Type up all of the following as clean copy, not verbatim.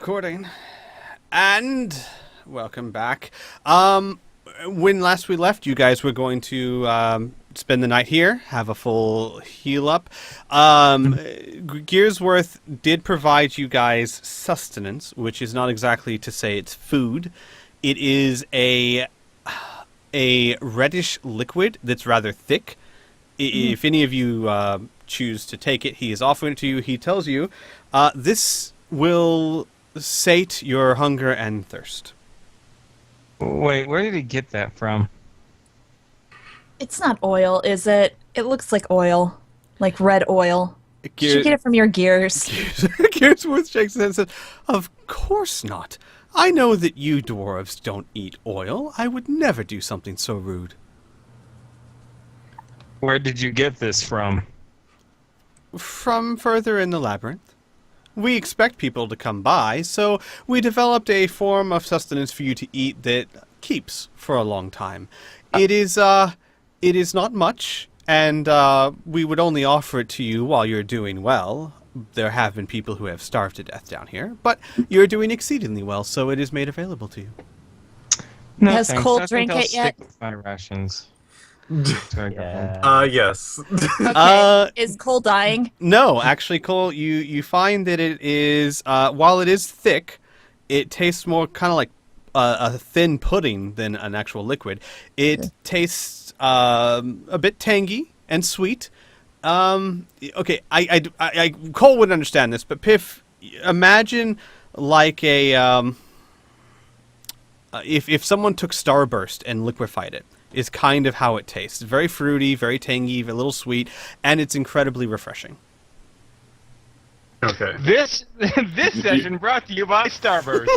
recording. And welcome back. When last we left, you guys were going to spend the night here, have a full heal up. Gearsworth did provide you guys sustenance, which is not exactly to say it's food. It is a reddish liquid that's rather thick. If any of you choose to take it, he is offering it to you. He tells you, this will sate your hunger and thirst. Wait, where did he get that from? It's not oil, is it? It looks like oil. Like red oil. Did you get it from your gears? Gearsworth shakes his head and says, "Of course not. I know that you dwarves don't eat oil. I would never do something so rude." Where did you get this from? From further in the labyrinth. We expect people to come by, so we developed a form of sustenance for you to eat that keeps for a long time. It is not much, and we would only offer it to you while you're doing well. There have been people who have starved to death down here, but you're doing exceedingly well, so it is made available to you. No, Has thanks. Cole I drank think I'll it yet? stick with my rations. Yes. Okay. Is Cole dying? No, actually, Cole, you find that it is, while it is thick, it tastes more kind of like a thin pudding than an actual liquid. It tastes a bit tangy and sweet. Okay, I Cole wouldn't understand this, but Piff, imagine like a if someone took Starburst and liquefied it, is kind of how it tastes. Very fruity, very tangy, a little sweet, and it's incredibly refreshing. Okay. This session brought to you by Starburst.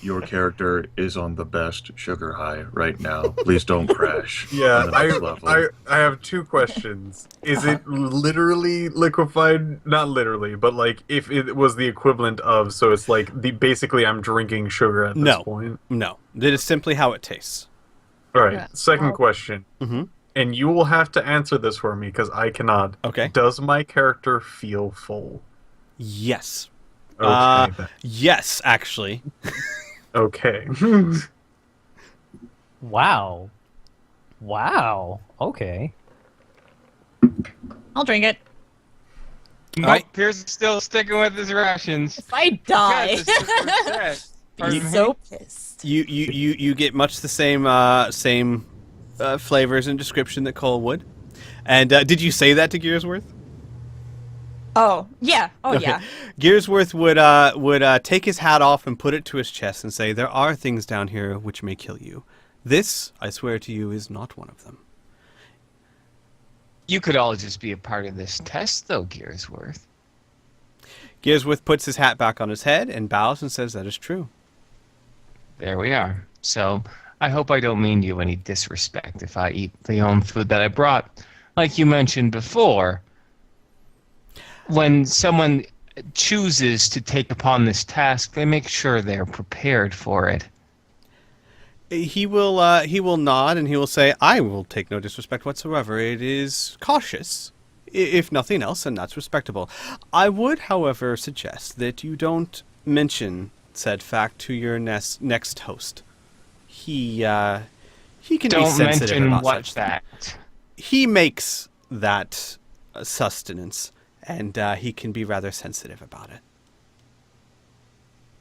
Your character is on the best sugar high right now. Please don't crash. Yeah, on the next level. I have two questions. Is it literally liquefied? Not literally, but like if it was the equivalent of, so it's like basically I'm drinking sugar at this point. No. That is simply how it tastes. All right. Yeah. Second question. Mm-hmm. And you will have to answer this for me because I cannot. Okay. Does my character feel full? Yes. Okay. Yes, actually. Okay. Wow. Okay. I'll drink it. Nope, Pierce is still sticking with his rations. If I die. Yes, it's super sad. Pardon I'm me? so pissed. You get much the same flavors and description that Cole would. And did you say that to Gearsworth? Oh, yeah. Oh, Okay. yeah. Gearsworth would take his hat off and put it to his chest and say, "There are things down here which may kill you. This, I swear to you, is not one of them." You could all just be a part of this test, though, Gearsworth. Gearsworth puts his hat back on his head and bows and says, "That is true." There we are. So, I hope I don't mean you any disrespect if I eat the own food that I brought. Like you mentioned before, when someone chooses to take upon this task, they make sure they're prepared for it. He will nod and he will say, "I will take no disrespect whatsoever. It is cautious, if nothing else, and that's respectable. I would, however, suggest that you don't mention said fact to your next host. He can be Don't sensitive mention about what such things. fact. He makes that sustenance, and he can be rather sensitive about it."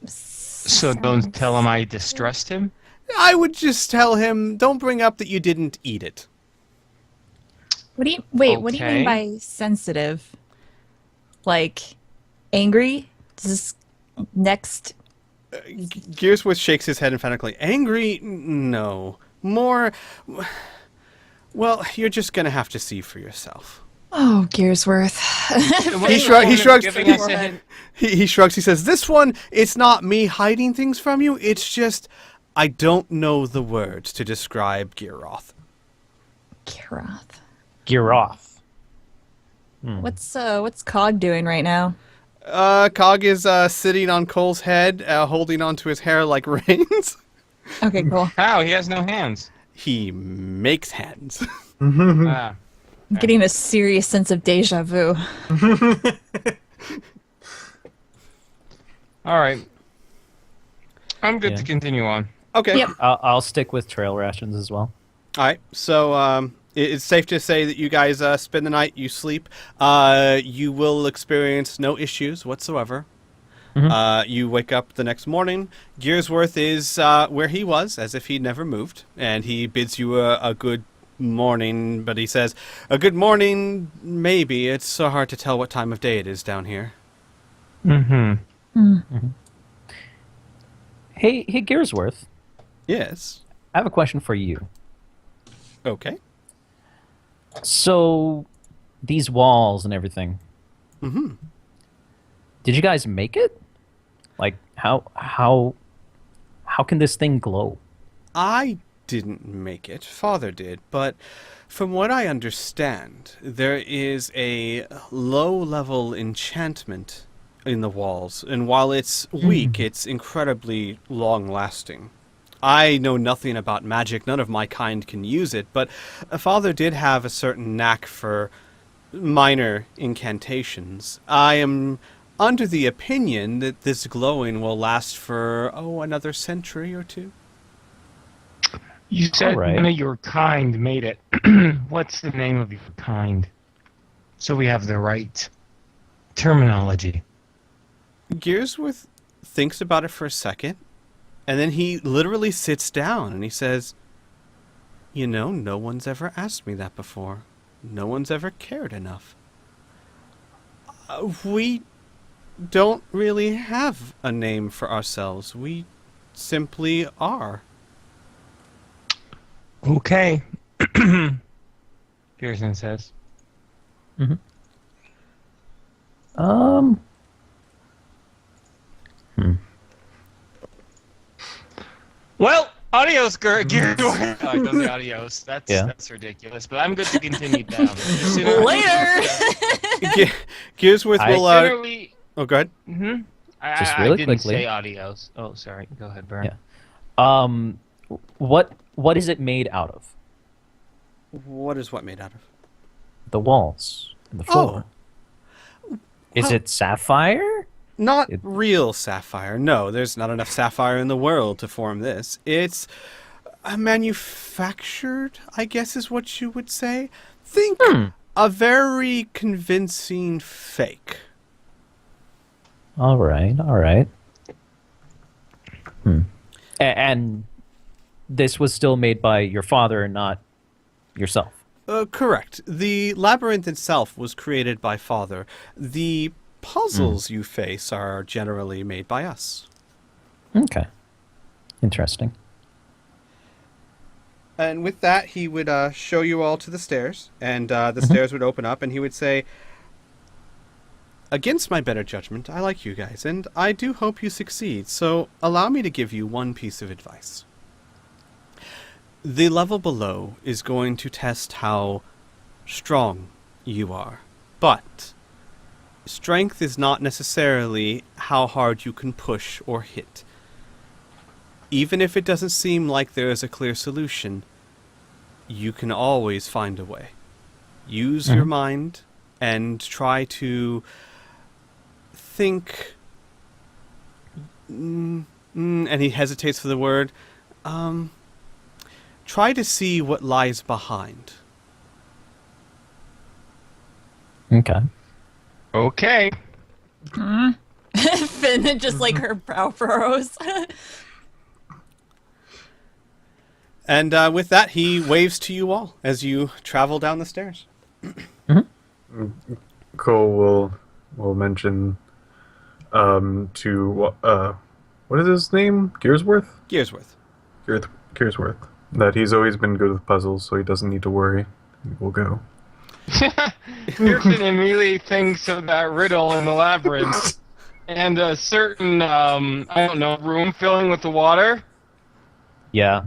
So don't tell him I distrust him? I would just tell him, don't bring up that you didn't eat it. What do you mean Okay. by sensitive? Like angry? Does this next Gearsworth shakes his head emphatically. Angry? No. More... Well, you're just going to have to see for yourself. Oh, Gearsworth. He shrugs. Giving us a hint. He shrugs. He says, "This one, it's not me hiding things from you. It's just I don't know the words to describe Gearoth." Kiroth. Giroth. What's Cog doing right now? Cog is sitting on Cole's head, holding onto his hair like reins. Okay, cool. How? He has no hands. He makes hands. Ah. I'm getting a serious sense of deja vu. All right. I'm good Yeah. to continue on. Okay. Yep. I'll stick with trail rations as well. All right. So it's safe to say that you guys spend the night, you sleep. You will experience no issues whatsoever. You wake up the next morning. Gearsworth is where he was, as if he'd never moved, and he bids you a good morning, but he says, "A good morning, maybe. It's so hard to tell what time of day it is down here." Mm-hmm. Hey, Gearsworth, Yes. I have a question for you. Okay. So, these walls and everything. Mm-hmm. Did you guys make it? Like, how can this thing glow? I didn't make it. Father did. But from what I understand, there is a low-level enchantment in the walls. And while it's weak, it's incredibly long-lasting. I know nothing about magic. None of my kind can use it. But Father did have a certain knack for minor incantations. I am under the opinion that this glowing will last for, another century or two. You said All right. one of your kind made it. What's the name of your kind? So we have the right terminology. Gearsworth thinks about it for a second, and then he literally sits down and he says, no one's ever asked me that before. No one's ever cared enough. We don't really have a name for ourselves. We simply are. Okay. Pearson says. Well, adios, Gearsworth. I know the adios. That's ridiculous, but I'm good to continue down. Later. Gearsworth will. Generally, Oh, go ahead. mm-hmm. Just I really didn't quickly. say adios. Oh, sorry. Go ahead, Burn. Yeah. What is it made out of? What is what made out of? The walls and the floor. Is well- it sapphire? Not real sapphire. No, there's not enough sapphire in the world to form this. It's manufactured, I guess is what you would say. Think a very convincing fake. All right. And this was still made by your father and not yourself. Correct. The labyrinth itself was created by Father. The puzzles you face are generally made by us. Okay. Interesting. And with that, he would show you all to the stairs, and the stairs would open up, and he would say, "Against my better judgment, I like you guys, and I do hope you succeed, so allow me to give you one piece of advice. The level below is going to test how strong you are, but strength is not necessarily how hard you can push or hit. Even if it doesn't seem like there is a clear solution, you can always find a way. Use your mind and try to think, and he hesitates for the word, try to see what lies behind." Okay. Okay. Finn just like her brow furrows. And with that, he waves to you all as you travel down the stairs. Cole will mention to what is his name? Gearsworth? Gearsworth. Gearsworth. That he's always been good with puzzles, so he doesn't need to worry. We'll go. Pearson immediately thinks of that riddle in the labyrinth and a certain, room filling with the water, Yeah.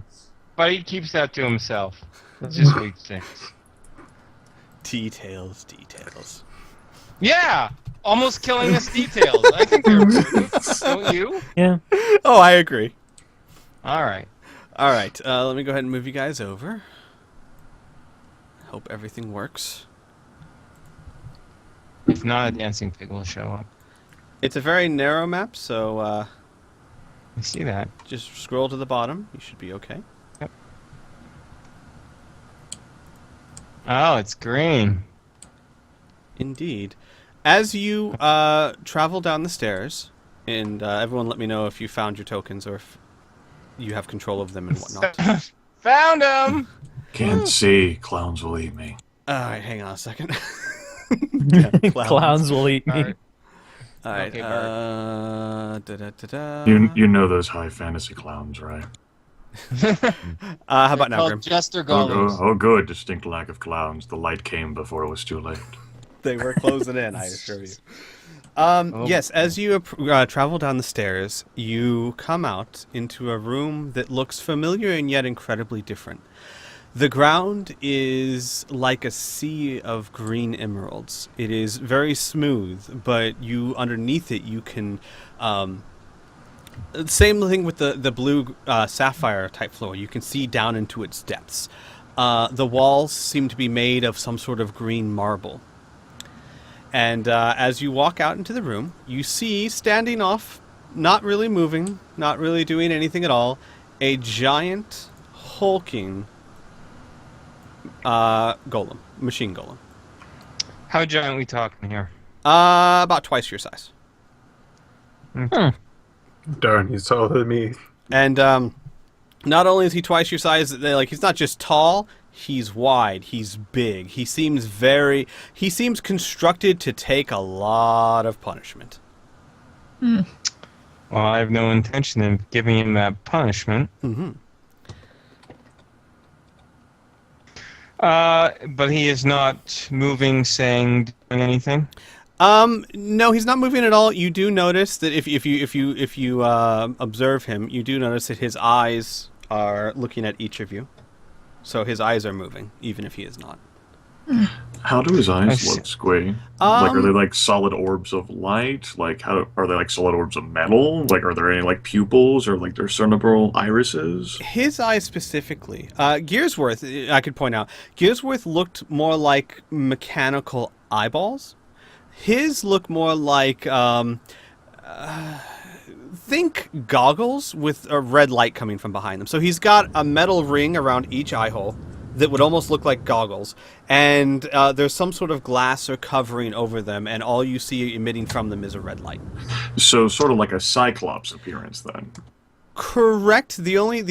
but he keeps that to himself. That's just what he thinks. Details. Yeah! Almost killing us details. I think they're important, don't you? Yeah. Oh, I agree. Alright. All right, let me go ahead and move you guys over. Hope everything works. If not, a dancing pig will show up. It's a very narrow map, so I see that. just scroll to the bottom. You should be okay. Yep. Oh, it's green. Indeed. As you travel down the stairs, and everyone let me know if you found your tokens or if you have control of them and whatnot. Found him! Can't see. Clowns will eat me. Alright, hang on a second. Yeah, Clowns will eat me. Alright. Alright, Okay, Bart. da-da-da-da. You know those high fantasy clowns, right? How about now, Called Grim? Jester Oh, Golems. oh, good. Distinct lack of clowns. The light came before it was too late. They were closing in, I assure you. Oh. Yes, as you travel down the stairs, you come out into a room that looks familiar and yet incredibly different. The ground is like a sea of green emeralds. It is very smooth, but you underneath it you can same thing with the blue sapphire type floor. You can see down into its depths. The walls seem to be made of some sort of green marble. And as you walk out into the room, you see standing off, not really moving, not really doing anything at all, a giant, hulking golem, machine golem. How giant are we talking here? About twice your size. Darn, he's taller than me. And not only is he twice your size, he's not just tall, he's wide, he's big. He seems constructed to take a lot of punishment. Well, I have no intention of giving him that punishment. Mm-hmm. But he is not moving, saying, doing anything. No, he's not moving at all. You do notice that if you observe him, you do notice that his eyes are looking at each of you. So his eyes are moving, even if he is not. How do his eyes I look, Squee? Like, are they like solid orbs of light? Like, how are they like solid orbs of metal? Like, are there any like pupils or like discernible irises? His eyes specifically. Gearsworth, I could point out, Gearsworth looked more like mechanical eyeballs. His look more like, think goggles with a red light coming from behind them. So he's got a metal ring around each eye hole that would almost look like goggles, and there's some sort of glass or covering over them, and all you see emitting from them is a red light. So sort of like a Cyclops appearance then. Correct. The only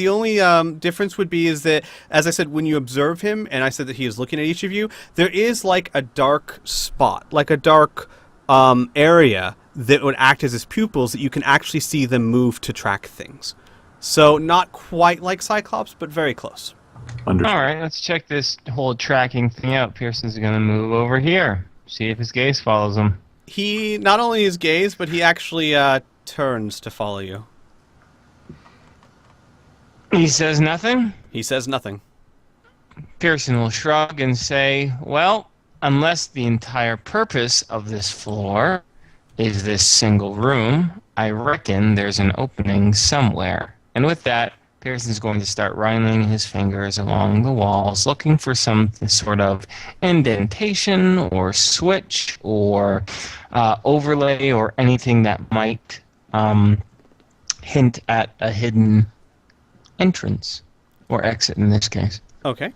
difference would be is that, as I said, when you observe him, and I said that he is looking at each of you, there is like a dark spot, like a dark area that would act as his pupils that you can actually see them move to track things. So not quite like Cyclops, but very close. Understood. Alright, let's check this whole tracking thing out. Pearson's gonna move over here. See if his gaze follows him. He not only is gaze, but he actually turns to follow you. He says nothing. He says nothing. Pearson will shrug and say, well, unless the entire purpose of this floor is this single room, I reckon there's an opening somewhere. And with that, Pearson's going to start running his fingers along the walls, looking for some sort of indentation or switch or overlay or anything that might hint at a hidden entrance or exit in this case. Okay.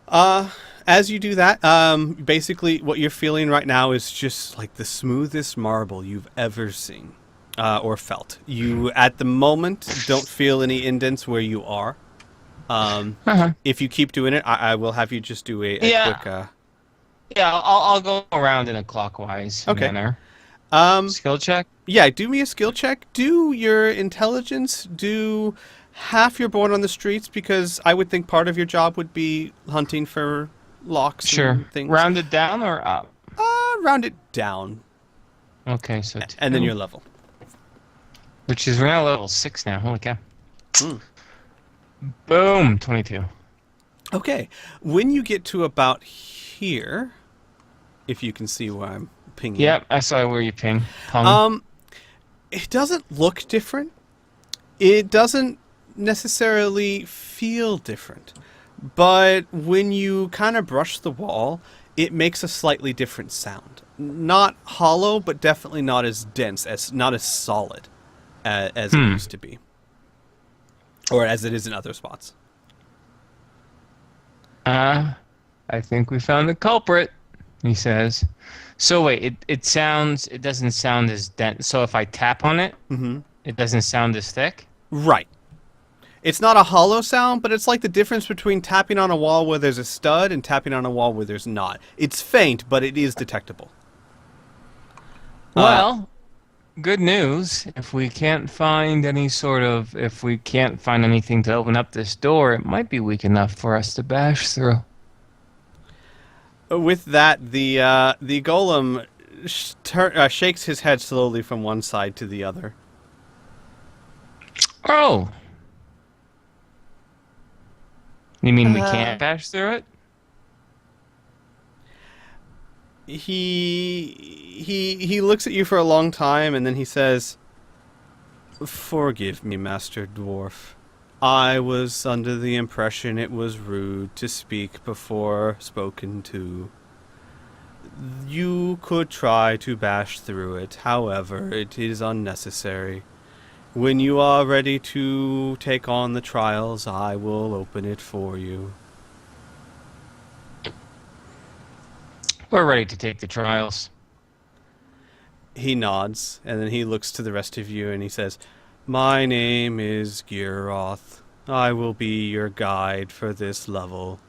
As you do that, basically what you're feeling right now is just like the smoothest marble you've ever seen or felt. You, at the moment, don't feel any indents where you are. If you keep doing it, I will have you just do a quick... Yeah, I'll go around in a clockwise manner. Skill check? Yeah, do me a skill check. Do your intelligence. Do half your born on the streets, because I would think part of your job would be hunting for locks and things. Round it down or up? Round it down. Okay, so 2. And then your level. Which is, we're now level 6 now. Holy cow. Boom, 22. Okay. When you get to about here, if you can see where I'm pinging. Yep, I saw where you ping. Pung. It doesn't look different. It doesn't necessarily feel different. But when you kind of brush the wall, it makes a slightly different sound. Not hollow, but definitely not as dense, not as solid as it used to be. Or as it is in other spots. I think we found the culprit, he says. So wait, it doesn't sound as dense. So if I tap on it, it doesn't sound as thick? Right. It's not a hollow sound, but it's like the difference between tapping on a wall where there's a stud and tapping on a wall where there's not. It's faint, but it is detectable. Well, good news. If we can't find anything to open up this door, it might be weak enough for us to bash through. With that, the golem shakes his head slowly from one side to the other. Oh. You mean we can't bash through it? He looks at you for a long time, and then he says, "Forgive me, Master Dwarf. I was under the impression it was rude to speak before spoken to. You could try to bash through it, however, it is unnecessary. When you are ready to take on the trials, I will open it for you." We're ready to take the trials. He nods, and then he looks to the rest of you and he says, "My name is Giroth. I will be your guide for this level.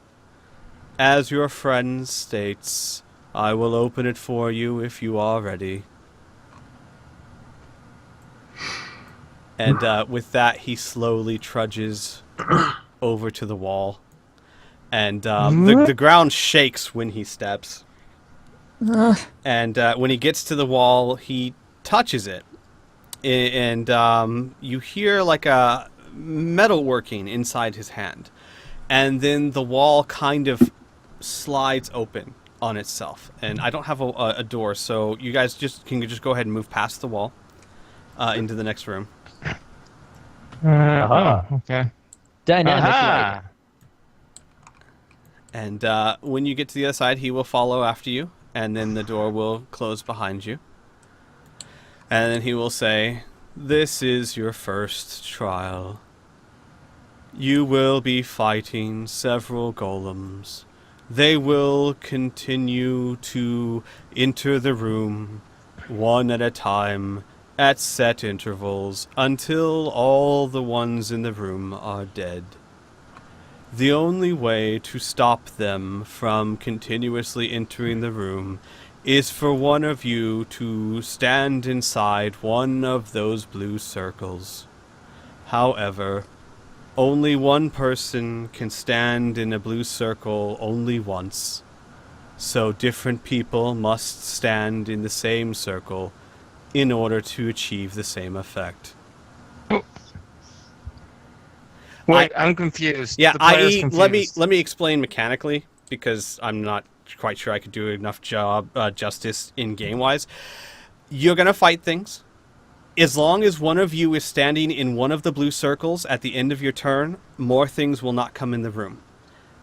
As your friend states, I will open it for you if you are ready." And with that, he slowly trudges over to the wall. And the ground shakes when he steps. And when he gets to the wall, he touches it. And you hear like a metalworking inside his hand. And then the wall kind of slides open on itself. And I don't have a door, so you guys can go ahead and move past the wall into the next room. Okay. Dynamic. And when you get to the other side, he will follow after you, and then the door will close behind you. And then he will say, "This is your first trial. You will be fighting several golems. They will continue to enter the room, one at a time, at set intervals, until all the ones in the room are dead. The only way to stop them from continuously entering the room is for one of you to stand inside one of those blue circles. However, only one person can stand in a blue circle only once, so different people must stand in the same circle in order to achieve the same effect." Wait, I'm confused. Yeah, The player's i.e., confused. let me explain mechanically, because I'm not quite sure I could do enough justice in game-wise. You're going to fight things. As long as one of you is standing in one of the blue circles at the end of your turn, more things will not come in the room.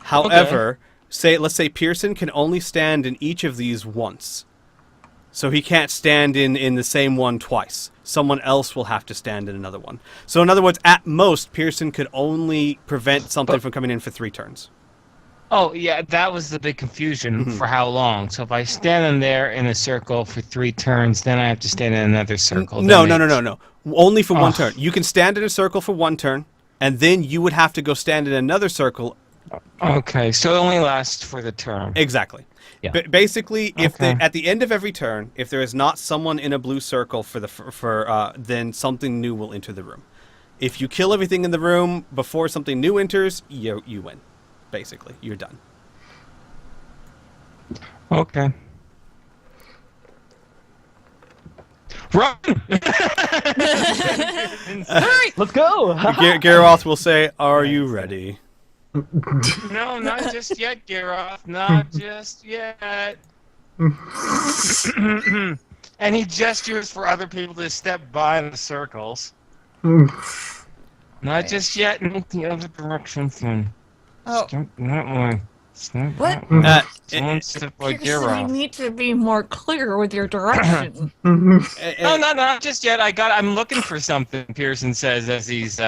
However, let's say Pearson can only stand in each of these once. So he can't stand in the same one twice. Someone else will have to stand in another one. So in other words, at most, Pearson could only prevent something from coming in for 3 turns. Oh, yeah, that was the big confusion for how long. So if I stand in there in a circle for 3 turns, then I have to stand in another circle. No. Only for 1 turn. You can stand in a circle for 1 turn, and then you would have to go stand in another circle. Okay, so it only lasts for the turn. Exactly. Yeah. Basically, if Okay. at the end of every turn, if there is not someone in a blue circle then something new will enter the room. If you kill everything in the room before something new enters, you win. Basically, you're done. Okay. Run! Hurry! Let's go! Garroth will say, "Are you ready?" No, not just yet, Giroth. Not just yet. And he gestures for other people to step by in the circles. Not just yet. Look the other direction, son. Oh. Step that way. What? Someone step like Pearson, you're you off. need to be more clear with your direction. No, not just yet. I'm looking for something. Pearson says as he's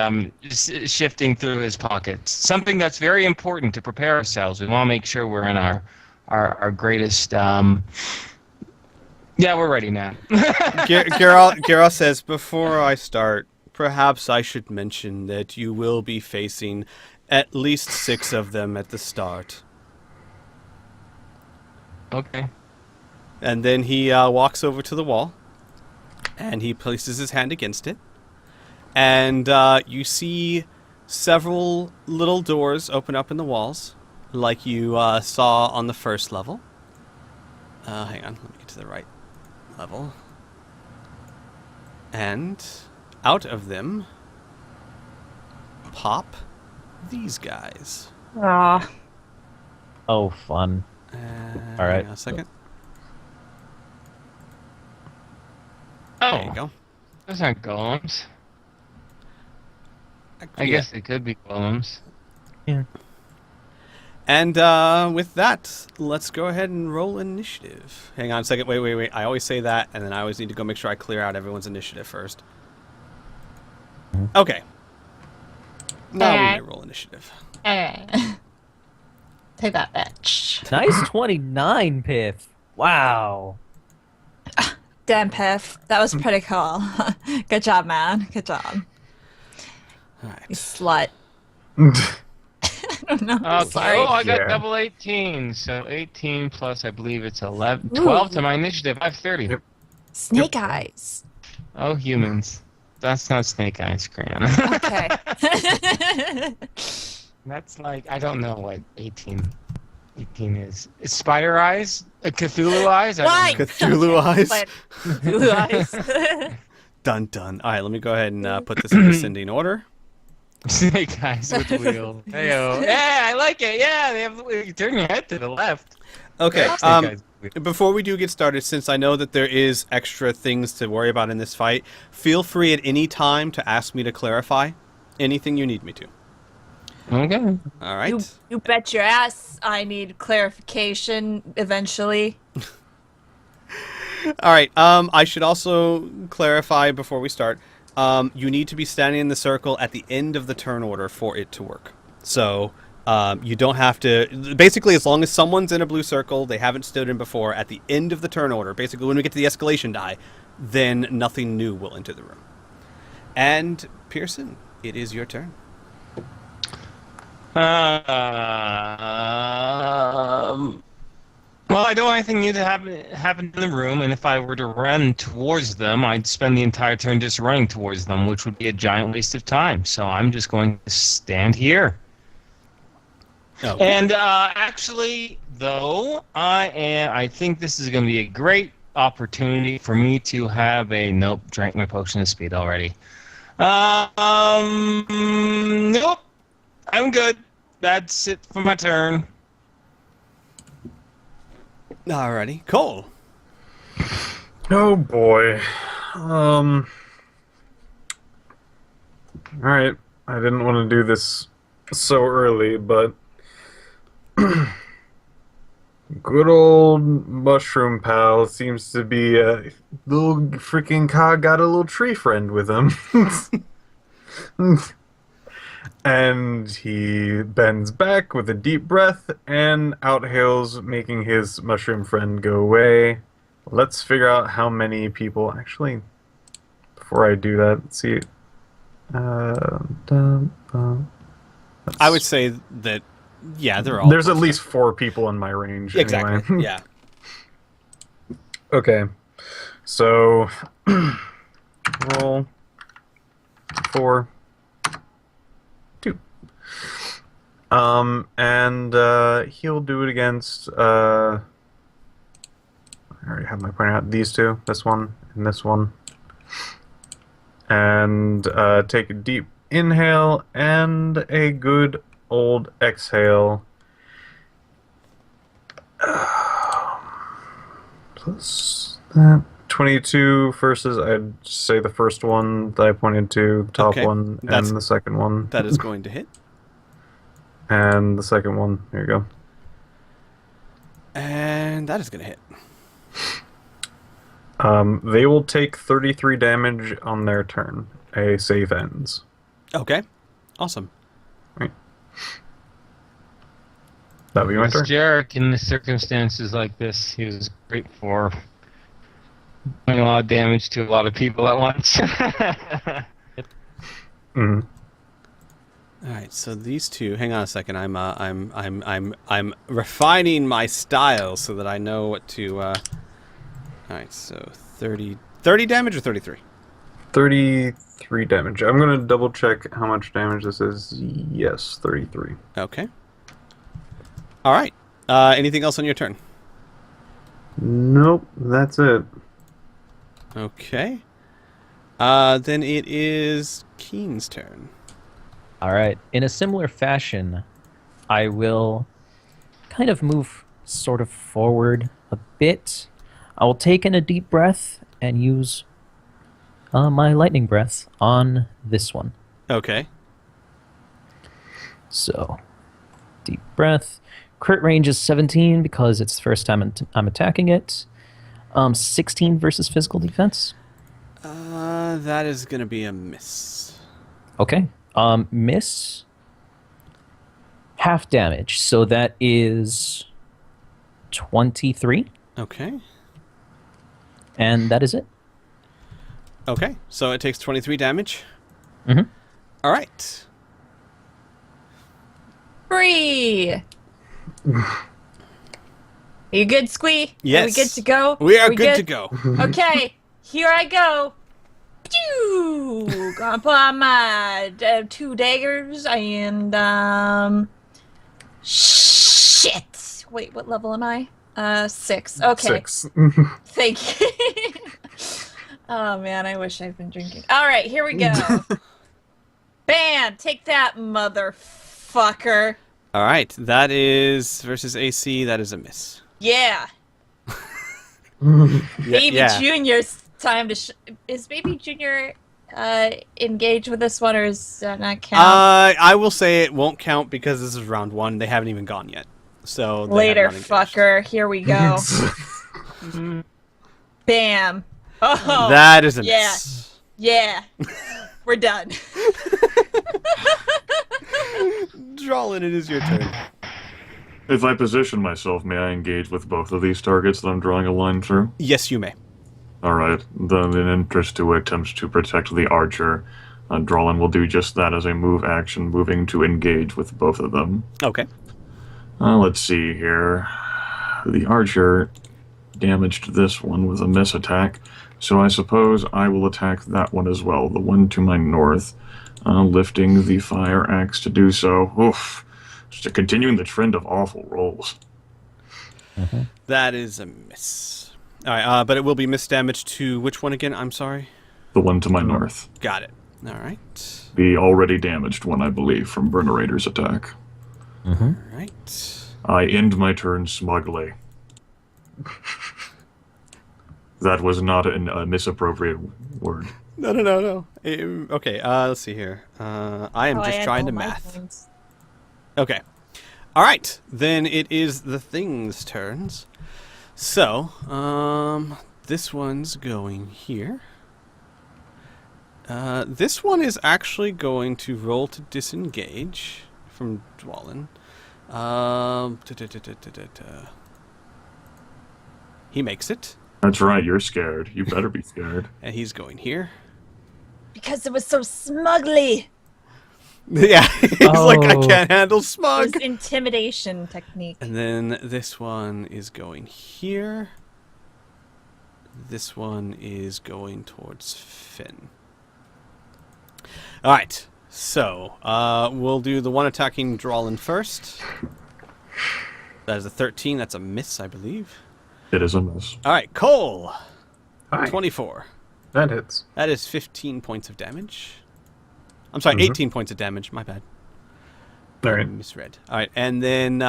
shifting through his pockets. Something that's very important to prepare ourselves. We want to make sure we're in our greatest. Yeah, we're ready now. Geralt says, before I start, perhaps I should mention that you will be facing at least 6 of them at the start. Okay. And then he walks over to the wall, and he places his hand against it. And you see several little doors open up in the walls, like you saw on the first level. Hang on, let me get to the right level. And out of them pop these guys. Ah, Oh, fun. All right. Hang on a second. Oh, There you go. those aren't golems. I Yeah. guess they could be golems. Yeah. And with that, let's go ahead and roll initiative. Hang on a second. Wait. I always say that, and then I always need to go make sure I clear out everyone's initiative first. Okay. Now we may roll initiative. take that, bitch. Nice 29, Piff. Wow. Damn, Piff. That was pretty cool. Good job, man. Good job. All You right. slut. I don't know. Okay. Sorry. Oh, I got Yeah. double 18. So 18 plus, I believe it's 11. 12 to my initiative. I have 30. Yep. Snake eyes. Oh, humans. That's not Snake Eyes, Gran. Okay. That's like, I don't know what 18 is. Is Spider Eyes? Cthulhu Eyes? I don't Why? know. Cthulhu eyes. But- Cthulhu eyes. Dun dun. All right, let me go ahead and put this in descending order. Snake Eyes with wheel. Heyo. Yeah, I like it. Yeah, you turn your head to the left. Okay. Snake Eyes. Before we do get started, since I know that there is extra things to worry about in this fight, feel free at any time to ask me to clarify anything you need me to. Okay. All right. You bet your ass I need clarification eventually. All right. I should also clarify before we start. You need to be standing in the circle at the end of the turn order for it to work. So you don't have to. Basically, as long as someone's in a blue circle, they haven't stood in before. At the end of the turn order, basically when we get to the escalation die, then nothing new will enter the room. And Pearson, it is your turn. Well, I don't want anything new to happen in the room, and if I were to run towards them, I'd spend the entire turn just running towards them, which would be a giant waste of time. So I'm just going to stand here. Oh. And actually, though, I think this is going to be a great opportunity for me to have a nope. Drank my potion of speed already. Nope. I'm good. That's it for my turn. Alrighty, Cole. Oh boy. All right. I didn't want to do this so early, but good old mushroom pal seems to be a little freaking cog. Got a little tree friend with him. And he bends back with a deep breath and outhales, making his mushroom friend go away. Let's figure out how many people. Actually, before I do that, let's see. I would say that, yeah, they're all. There's at least 4 people in my range. Exactly. Anyway. Yeah. Okay. So roll 4, 2. And he'll do it against I already have my pointer out. These 2, this one and this one. And take a deep inhale and a good old exhale. Plus that 22 versus, I'd say the first one that I pointed to, the top Okay, one, and that's- the second one. That is going to hit. And the second one. There you go. And that is going to hit. They will take 33 damage on their turn. A save ends. Okay. Awesome. Right. That'll be my turn. Jarek, in the circumstances like this, he was great for doing a lot of damage to a lot of people at once. Mm-hmm. All right, so these two. Hang on a second. I'm refining my style so that I know what to. All right, so 30 damage or 33. 33 damage. I'm gonna double check how much damage this is. Yes, 33. Okay. All right. Anything else on your turn? Nope, that's it. Okay. Then it is Keen's turn. All right. In a similar fashion, I will kind of move sort of forward a bit. I will take in a deep breath and use my lightning breath on this one. Okay. So, deep breath. Crit range is 17 because it's the first time I'm attacking it. 16 versus physical defense. That is going to be a miss. Okay. Miss. Half damage. So that is 23. Okay. And that is it. Okay. So it takes 23 damage. Mm-hmm. All right. Free. Are you good, Squee? Yes. Are we good to go? We are good to go. Okay, here I go. Pew! Gonna pull out my 2 daggers and shit. Wait, what level am I? 6. Okay. 6. Thank you. Oh man, I wish I'd been drinking. All right, here we go. Bam! Take that, motherfucker. All right. That is versus AC. That is a miss. Yeah. Yeah, Baby yeah. Junior's time to. Is Baby Junior engaged with this one, or is that not count? I will say it won't count because this is round 1. They haven't even gone yet. So they Later, have not engaged. fucker. Here we go. Bam. Oh. That is a yeah. miss. Yeah. We're done. Drawlin, it is your turn. If I position myself, may I engage with both of these targets that I'm drawing a line through? Yes, you may. Alright, then in interest to attempt to protect the archer, Drawlin will do just that as a move action, moving to engage with both of them. Okay. Let's see here. The archer damaged this one with a miss attack, so I suppose I will attack that one as well, the one to my north, lifting the fire axe to do so. Oof. Just continuing the trend of awful rolls. Mm-hmm. That is a miss. All right, but it will be miss damage to which one again? I'm sorry. The one to my north. Got it. All right. The already damaged one, I believe, from Burnerator's attack. Mm-hmm. All right. I end my turn smugly. That was not a misappropriate word. No. Okay, let's see here. I am Oh, I just had trying all to my math. points. Okay. All right. Then it is the thing's turns. So, this one's going here. This one is actually going to roll to disengage from Dwalin. He makes it, That's right, you're scared. You better be scared. and he's going here. Because it was so smugly. Yeah, he's like, I Oh. can't handle It smug. was intimidation technique. And then this one is going here. This one is going towards Finn. All right, so we'll do the one attacking Drawlin first. That is a 13. That's a miss, I believe. It is a miss. All right, Cole. Hi. 24. That hits. That is 15 points of damage. I'm sorry, 18 points of damage. My bad. All right. Misread. All right, and then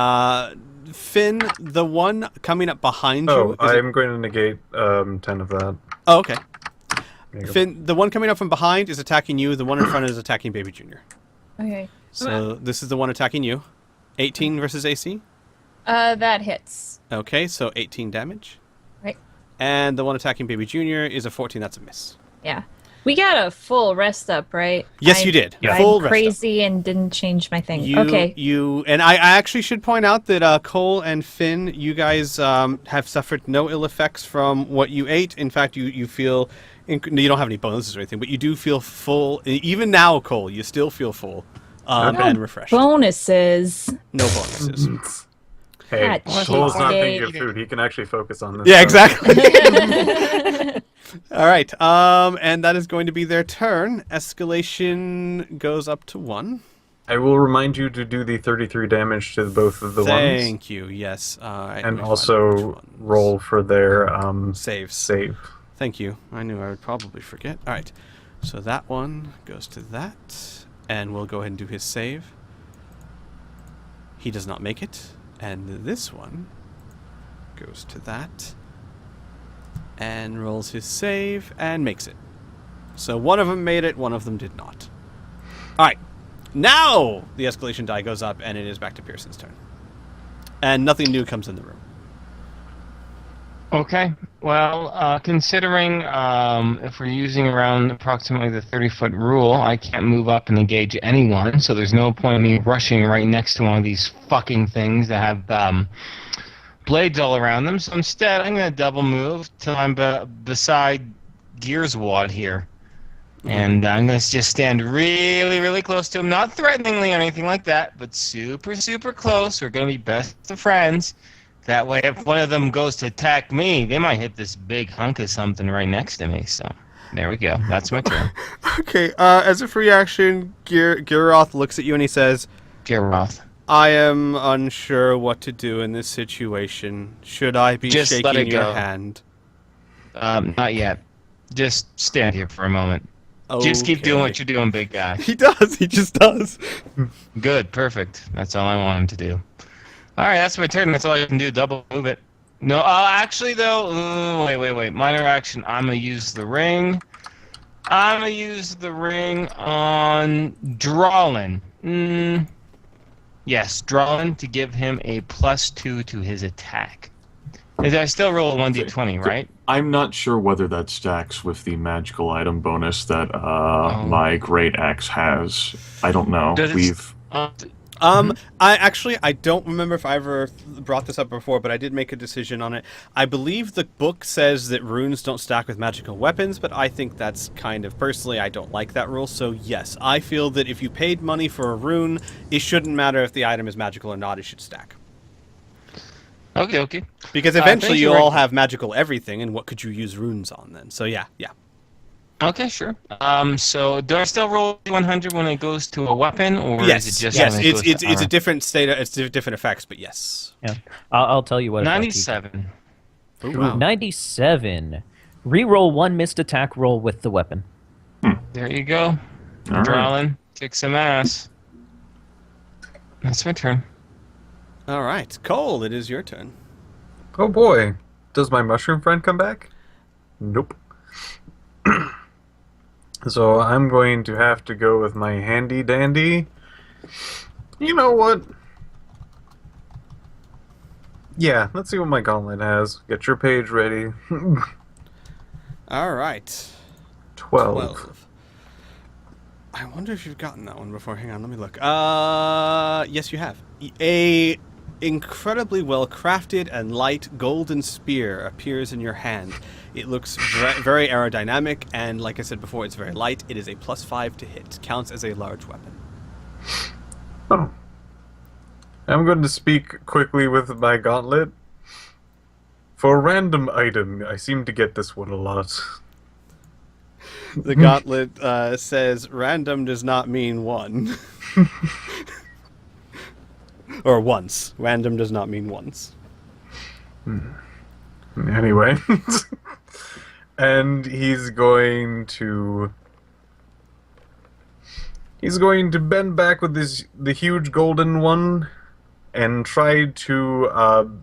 Finn, the one coming up behind Oh, you. is it- I'm going to negate 10 of that. Oh, okay. There you go. Finn, the one coming up from behind is attacking you. The one in front is attacking Baby Junior. Okay. So this is the one attacking you. 18 versus AC. That hits. Okay, so 18 damage. Right. And the one attacking Baby Junior is a 14. That's a miss. Yeah. We got a full rest up, right? Yes, you did. Yeah. Full I'm rest up. crazy and didn't change my thing. You, Okay. and I actually should point out that Cole and Finn, you guys have suffered no ill effects from what you ate. In fact, you feel, you don't have any bonuses or anything, but you do feel full. Even now, Cole, you still feel full and refreshed. Bonuses. No bonuses. Hey, God, Cole's not cheesecake. thinking of food. He can actually focus on this. Yeah, stuff. exactly. All right, and that is going to be their turn. Escalation goes up to 1. I will remind you to do the 33 damage to both of the ones. Thank you. Yes, right, let And me find out which also ones. roll for their Saves. save. Thank you. I knew I would probably forget. All right, so that one goes to that, and we'll go ahead and do his save. He does not make it, and this one goes to that, and rolls his save and makes it. So one of them made it, one of them did not. All right, now the escalation die goes up, and it is back to Pearson's turn, and nothing new comes in the room. Okay. Well, considering if we're using around approximately the 30-foot rule, I can't move up and engage anyone, so there's no point in me rushing right next to one of these fucking things that have blades all around them. So instead, I'm going to double move till I'm beside Gears Wad here. And I'm going to just stand really, really close to him. Not threateningly or anything like that, but super, super close. We're going to be best of friends. That way, if one of them goes to attack me, they might hit this big hunk of something right next to me. So, there we go. That's my turn. Okay, as a free action, Giroth looks at you and he says, Giroth. I am unsure what to do in this situation. Should I be Just let shaking it your go. hand? Not yet. Just stand here for a moment. Just keep doing what you're doing, big guy. He does. He just does. Good. Perfect. That's all I want him to do. All right, that's my turn. That's all I can do. Double move it. No, actually, though, wait. Minor action. I'm going to use the ring. I'm going to use the ring on Drawlin. Yes, Drawlin to give him a +2 to his attack. I still roll a 1d20, right? I'm not sure whether that stacks with the magical item bonus that my great axe has. I don't know. Does it- We've I don't remember if I ever brought this up before, but I did make a decision on it. I believe the book says that runes don't stack with magical weapons, but I think that's kind of, personally, I don't like that rule. So yes, I feel that if you paid money for a rune, it shouldn't matter if the item is magical or not, it should stack. Okay. Because eventually thank you, you'll all Rick. have magical everything, and what could you use runes on then? So yeah. Okay, sure. So do I still roll 100 when it goes to a weapon, or Yes, is it just yes, when it goes to it's a armor? different state, it's different effects, but yes. Yeah. I'll tell you what. effect you 97. Ooh, get. wow. 97. Reroll one missed attack roll with the weapon. There you go. All right. Drawlin, kick some ass. That's my turn. All right, Cole, it is your turn. Oh boy. Does my mushroom friend come back? Nope. So I'm going to have to go with my handy dandy. You know what? Yeah, let's see what my gauntlet has. Get your page ready. All right. 12. I wonder if you've gotten that one before. Hang on, let me look. Yes, you have. A incredibly well crafted and light golden spear appears in your hand. It looks very aerodynamic, and like I said before, it's very light. It is a +5 to hit. Counts as a large weapon. Oh. I'm going to speak quickly with my gauntlet. For a random item, I seem to get this one a lot. The gauntlet says random does not mean one. Or once. Random does not mean once. Anyway. And he's going to bend back with the huge golden one and try to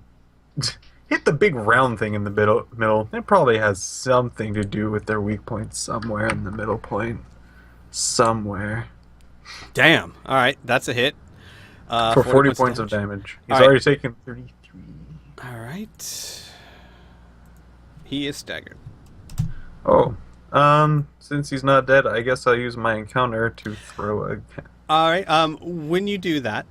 hit the big round thing in the middle. It probably has something to do with their weak point somewhere in the middle point. Somewhere. Damn. All right, that's a hit. For 40 points of damage. He's All right. already taken 33 All right. He is staggered. Oh. Since he's not dead, I guess I'll use my encounter to throw a... All right. When you do that,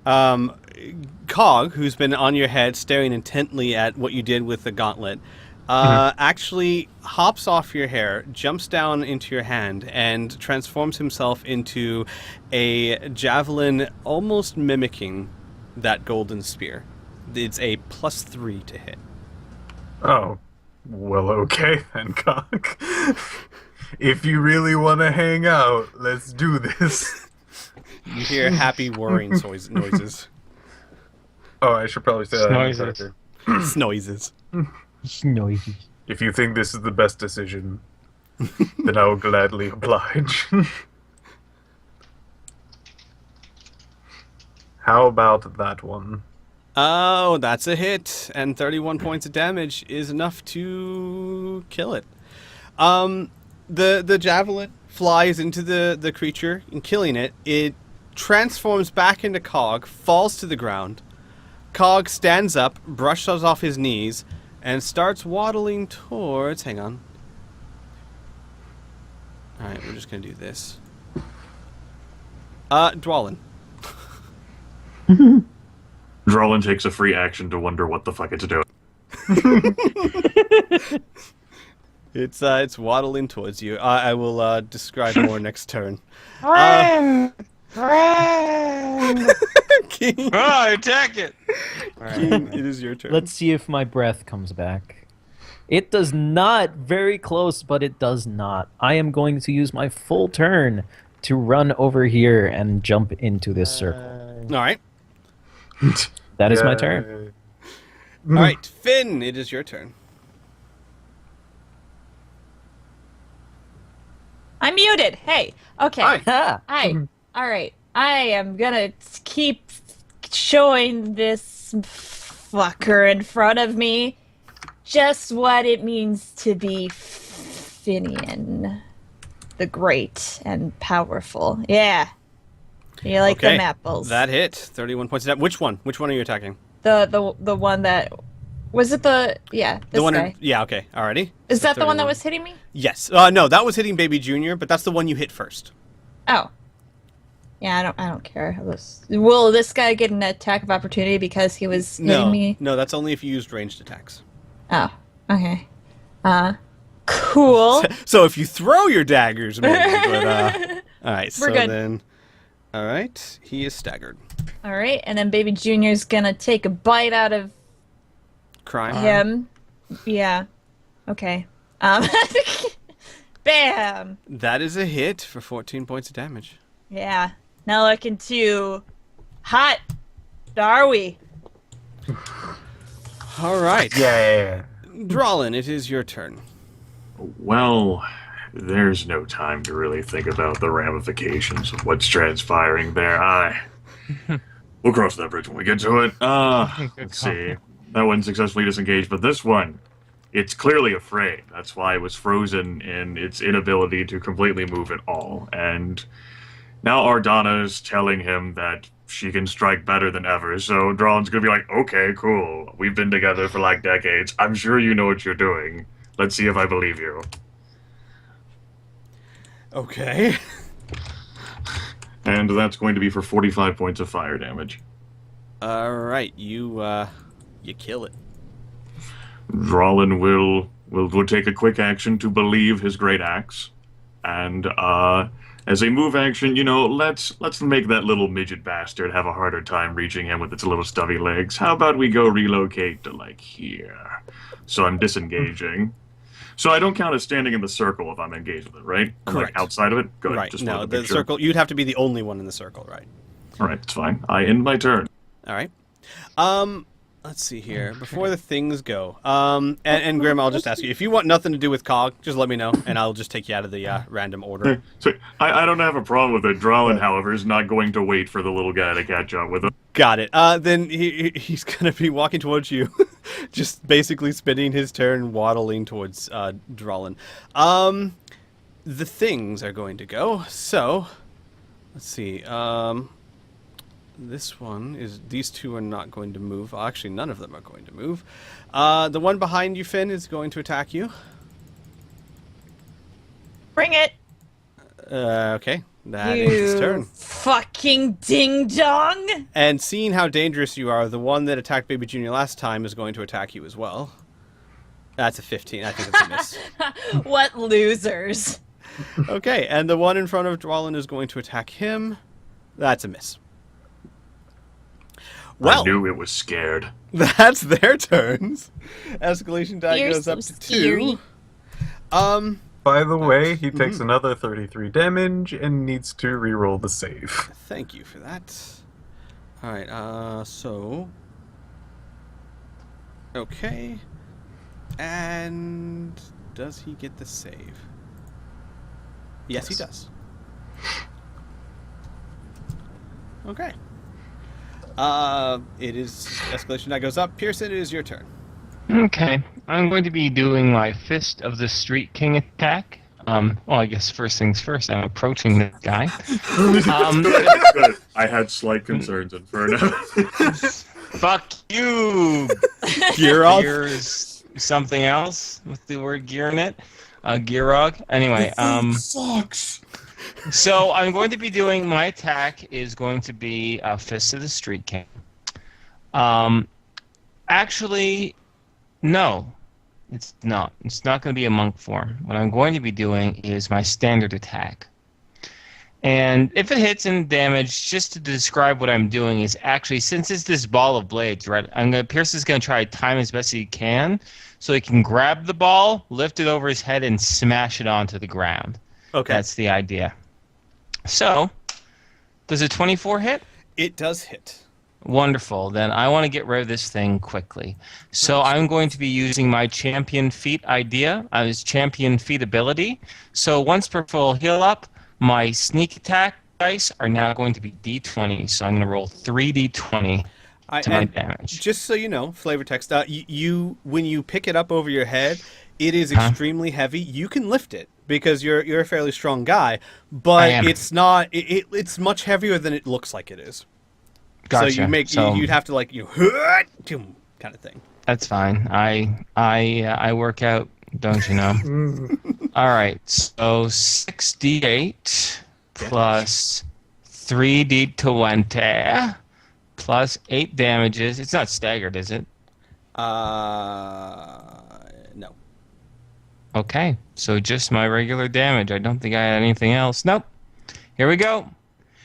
Cog, who's been on your head staring intently at what you did with the gauntlet, actually hops off your hair, jumps down into your hand, and transforms himself into a javelin almost mimicking that golden spear. It's a +3 to hit. Oh. Well, okay then, Cock. If you really want to hang out, let's do this. You hear happy whirring noises. Oh, I should probably say that. Noises. Noises. Noisy. If you think this is the best decision, then I will gladly oblige. How about that one? Oh, that's a hit, and 31 points of damage is enough to kill it. The javelin flies into the creature and killing it. It transforms back into Cog, falls to the ground. Cog stands up, brushes off his knees, and starts waddling towards... Hang on. Alright, we're just going to do this. Dwalin. Drolin takes a free action to wonder what the fuck it's doing. It's waddling towards you. I will describe more next turn. Run! Run! King, Oh, attack it! King, it is your turn. Let's see if my breath comes back. It does not. Very close, but it does not. I am going to use my full turn to run over here and jump into this circle. All right. That is my turn. All right, Finn, it is your turn. I'm muted. Hey. Okay. Hi. Ha! Hi. All right. I am gonna keep showing this fucker in front of me just what it means to be Finian the Great and Powerful. Yeah. You like Okay, them apples. That hit. 31 points of damage. Which one? Which one are you attacking? The one that was it the this The one guy. yeah, okay. Alrighty. Is So that the one that 31. was hitting me? Yes. No, that was hitting Baby Junior, but that's the one you hit first. Oh. Yeah, I don't care. Will this guy get an attack of opportunity because he was hitting No. me? No, that's only if you used ranged attacks. Oh. Okay. Cool. So if you throw your daggers, maybe. But alright, so We're good. then alright, he is staggered. All right, and then Baby Junior's gonna take a bite out of Crime. him. Yeah. Okay. Bam. That is a hit for 14 points of damage. Yeah. Now looking to hot Darwy. Alright. Yeah. Drawlin, it is your turn. Well, there's no time to really think about the ramifications of what's transpiring there. We'll cross that bridge when we get to it. Let's see. That one successfully disengaged, but this one, it's clearly afraid. That's why it was frozen in its inability to completely move at all. And now Ardana's telling him that she can strike better than ever, so Drawlin's gonna be like, okay, cool. We've been together for like decades. I'm sure you know what you're doing. Let's see if I believe you. Okay. And that's going to be for 45 points of fire damage. Alright, you kill it. Drawlin will take a quick action to believe his great axe. And as a move action, let's make that little midget bastard have a harder time reaching him with its little stubby legs. How about we go relocate to like here? So I'm disengaging. So I don't count as standing in the circle if I'm engaged with it, right? I'm, Correct. Like outside of it? Good. Right. Just No, wanted to the make sure. circle, you'd have to be the only one in the circle, right? Alright, it's fine. I end my turn. Alright. Let's see here. Before the things go, and Grim, I'll just ask you, if you want nothing to do with Cog, just let me know, and I'll just take you out of the random order. So I don't have a problem with it. Drawlin, however, is not going to wait for the little guy to catch up with him. Got it. Then he's gonna be walking towards you, just basically spending his turn waddling towards Drawlin. The things are going to go. So, let's see. This one is... These two are not going to move. Actually, none of them are going to move. The one behind you, Finn, is going to attack you. Bring it. Okay. That is his turn. Fucking ding dong. And seeing how dangerous you are, the one that attacked Baby Junior last time is going to attack you as well. That's a 15. I think that's a miss. What losers. Okay, and the one in front of Dwalin is going to attack him. That's a miss. Well, I knew it was scared. that's their turns. Escalation die You're goes so up to scary. 2. By the way, he takes another 33 damage and needs to reroll the save. Thank you for that. Alright, so... Okay. And... Does he get the save? Yes, he does. Okay. It is... Escalation die goes up. Pearson, it is your turn. Okay, I'm going to be doing my Fist of the Street King attack. Well, I guess first things first, I'm approaching this guy. Good. I had slight concerns, Inferno. Fuck you! Gear off. Gears something else with the word gear in it. Gearog. Anyway, Sucks. so I'm going to be doing, my attack is going to be Fist of the Street King. Actually, no. It's not. It's not going to be a monk form. What I'm going to be doing is my standard attack. And if it hits and damage, just to describe what I'm doing is actually, since it's this ball of blades, right, Pierce is going to try to time as best he can so he can grab the ball, lift it over his head, and smash it onto the ground. Okay. That's the idea. So, does a 24 hit? It does hit. Wonderful. Then I want to get rid of this thing quickly. So I'm going to be using my champion feat idea, his champion feat ability. So once per full heal up, my sneak attack dice are now going to be d20. So I'm going to roll 3d20 to my damage. Just so you know, flavor text, you when you pick it up over your head, it is extremely heavy. You can lift it because you're a fairly strong guy, but it's not. It's much heavier than it looks like it is. Gotcha. So you'd have to like kind of thing. That's fine. I work out, don't you know? All right. So 6d8 plus 3d20 plus 8 damages. It's not staggered, is it? No. Okay. So just my regular damage. I don't think I had anything else. Nope. Here we go.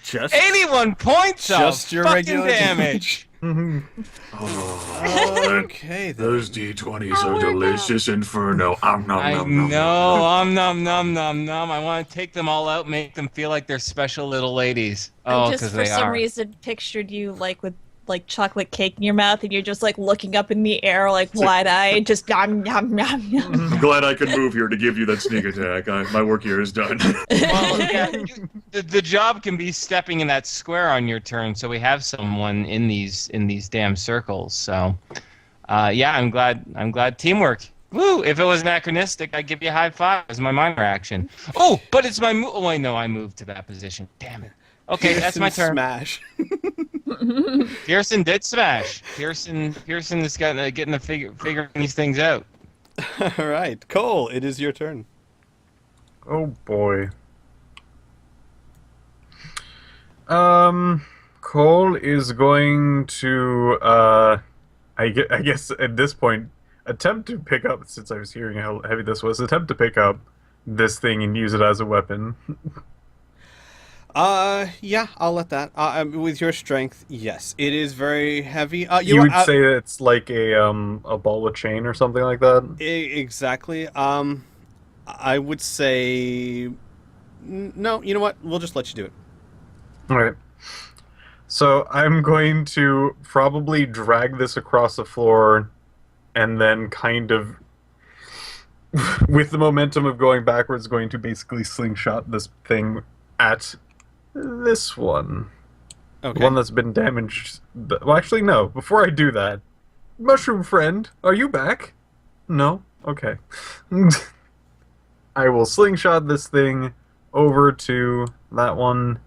Just 81 points just of your fucking regular damage. Okay. Then. Those D20s are delicious, Inferno. I know. Nom nom nom. I want to take them all out, make them feel like they're special little ladies. Oh, I because just they for some are. reason pictured you like with like chocolate cake in your mouth and you're just like looking up in the air like wide-eyed, just yum yum yum yum. I'm glad I could move here to give you that sneak attack. My work here is done. Well, yeah, the job can be stepping in that square on your turn, so we have someone in these damn circles. So, yeah, I'm glad teamwork. Woo! If it was anachronistic, I'd give you a high five as my minor action. Oh, but it's my move. Oh, wait, no, I moved to that position. Damn it. Okay, that's my turn. Smash. Pearson did smash. Pearson is getting the figuring these things out. All right, Cole, it is your turn. Oh boy. Cole is going to, I guess at this point, attempt to pick up, since I was hearing how heavy this was, attempt to pick up this thing and use it as a weapon. Yeah, I'll let that. With your strength, yes, it is very heavy. You would say it's like a ball with chain or something like that? Exactly. I would say... No, you know what? We'll just let you do it. Alright. So I'm going to probably drag this across the floor and then kind of, with the momentum of going backwards, going to basically slingshot this thing at this one. Okay. The one that's been damaged. Well, actually, no. Before I do that, Mushroom Friend, are you back? No? Okay. I will slingshot this thing over to that one.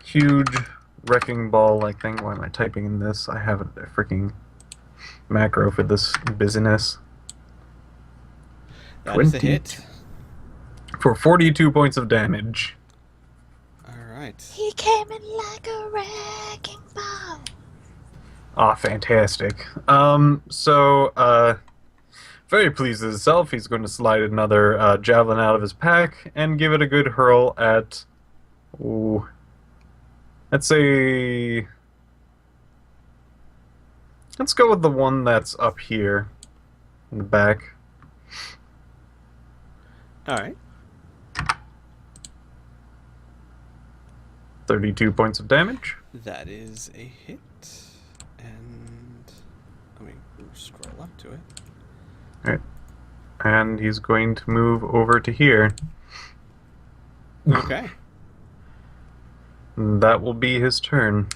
Huge wrecking ball like thing. Why am I typing in this? I have a freaking macro for this business. That is a hit. For 42 points of damage. Alright. He came in like a wrecking ball. Ah, fantastic. Very pleased with himself, he's going to slide another javelin out of his pack and give it a good hurl at... Ooh. Let's say... Let's go with the one that's up here. In the back. Alright. 32 points of damage. That is a hit. And let me scroll up to it. Alright. And he's going to move over to here. Okay. That will be his turn.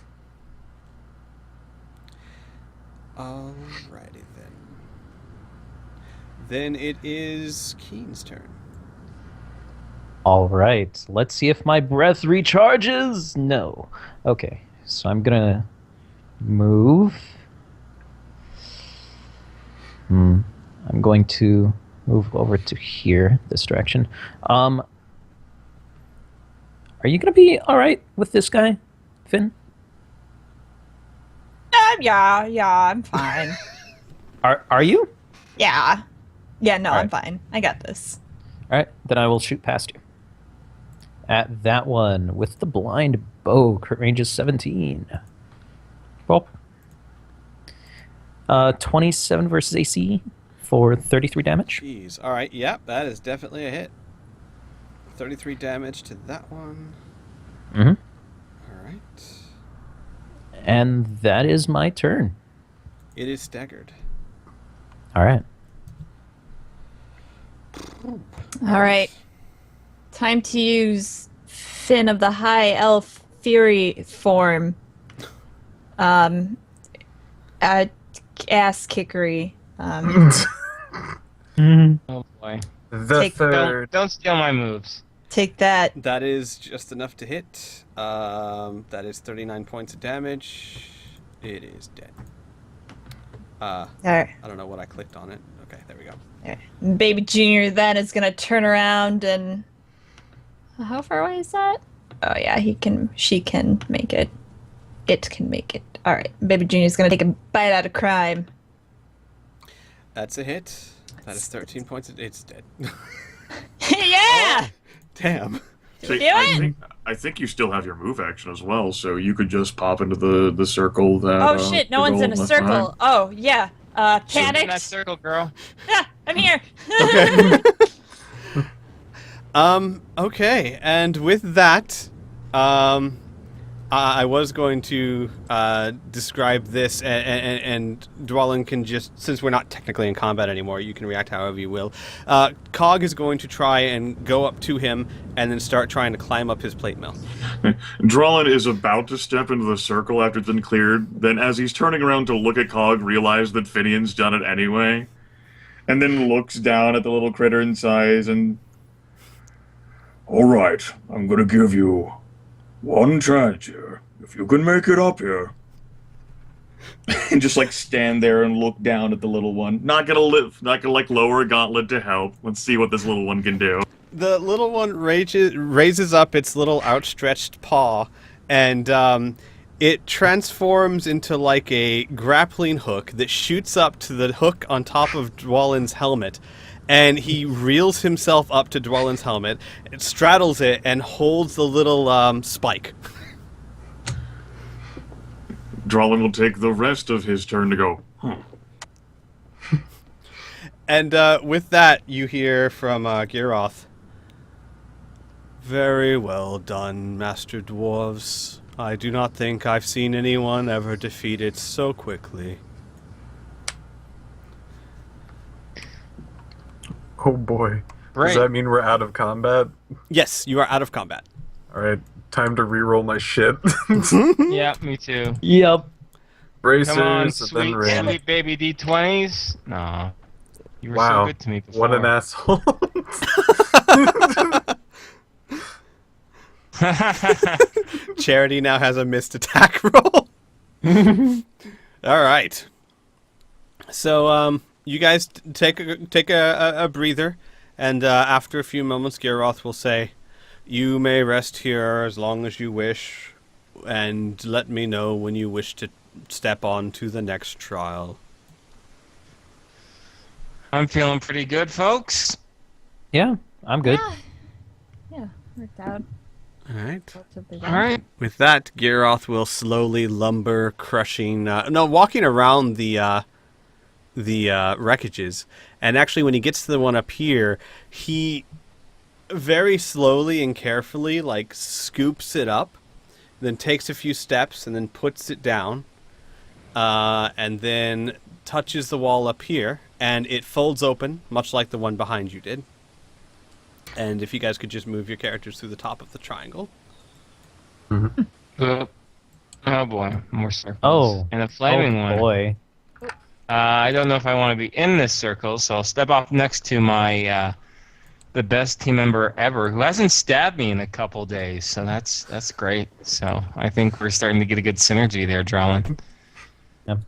Alrighty then. Then it is Keen's turn. All right, let's see if my breath recharges. No. Okay, so I'm gonna move. I'm going to move over to here, this direction. Are you gonna be all right with this guy, Finn? Yeah, I'm fine. Are you? Yeah. Yeah, no, All I'm right. fine. I got this. All right, then I will shoot past you. At that one with the blind bow, crit range is 17. Well, 27 versus AC for 33 damage. Jeez. Alright, yep, that is definitely a hit. 33 damage to that one. Mm-hmm. Alright. And that is my turn. It is staggered. All right. All right. Time to use Finn of the High Elf Fury form. Ass kickery. Oh boy. The Take- third. Don't steal my moves. Take that. That is just enough to hit. That is 39 points of damage. It is dead. All right. I don't know what I clicked on it. Okay, there we go. Baby Junior then is gonna turn around and how far away is that? Oh yeah, she can make it. It can make it. Alright, Baby Junior's gonna take a bite out of crime. That's a hit. That is 13 points of... It's dead. Yeah! Damn. So Do it? I think you still have your move action as well, so you could just pop into the circle that. Oh shit, no the one's in a golem left circle. behind. Oh yeah. In that Panicked. circle, girl. Yeah, I'm here. Okay. Okay, and with that, I was going to describe this, and Dwalin can just, since we're not technically in combat anymore, you can react however you will. Cog is going to try and go up to him and then start trying to climb up his plate mill. Drellin is about to step into the circle after it's been cleared, then as he's turning around to look at Cog, realize that Finian's done it anyway, and then looks down at the little critter in size and... Alright, I'm gonna give you one chance here. If you can make it up here. And just like stand there and look down at the little one. Not gonna like lower a gauntlet to help. Let's see what this little one can do. The little one raises up its little outstretched paw, and it transforms into like a grappling hook that shoots up to the hook on top of Dwalin's helmet. And he reels himself up to Dwalin's helmet, straddles it, and holds the little spike. Drellin will take the rest of his turn to go, And with that, you hear from Giroth. Very well done, Master Dwarves. I do not think I've seen anyone ever defeated so quickly. Oh boy. Great. Does that mean we're out of combat? Yes, you are out of combat. Alright, time to reroll my shit. Yeah, me too. Yep. Bracers, Come on, and then sweet, ram. sweet baby D20s. No. You were Wow, so good to me before. what an asshole. Charity now has a missed attack roll. All right. So, you guys take a breather, and after a few moments, Giroth will say, "You may rest here as long as you wish, and let me know when you wish to step on to the next trial." I'm feeling pretty good, folks. Yeah, I'm good. Yeah, worked out. All right. Relatively All well. right. With that, Giroth will slowly lumber, walking around the wreckages. And actually, when he gets to the one up here, he very slowly and carefully, like, scoops it up, then takes a few steps, and then puts it down, and then touches the wall up here, and it folds open, much like the one behind you did. And if you guys could just move your characters through the top of the triangle. Oh boy, more circles. Oh. And a flaming Oh one. boy. I don't know if I want to be in this circle, so I'll step off next to my the best team member ever, who hasn't stabbed me in a couple days. So that's great. So I think we're starting to get a good synergy there, Drowlin. Yep.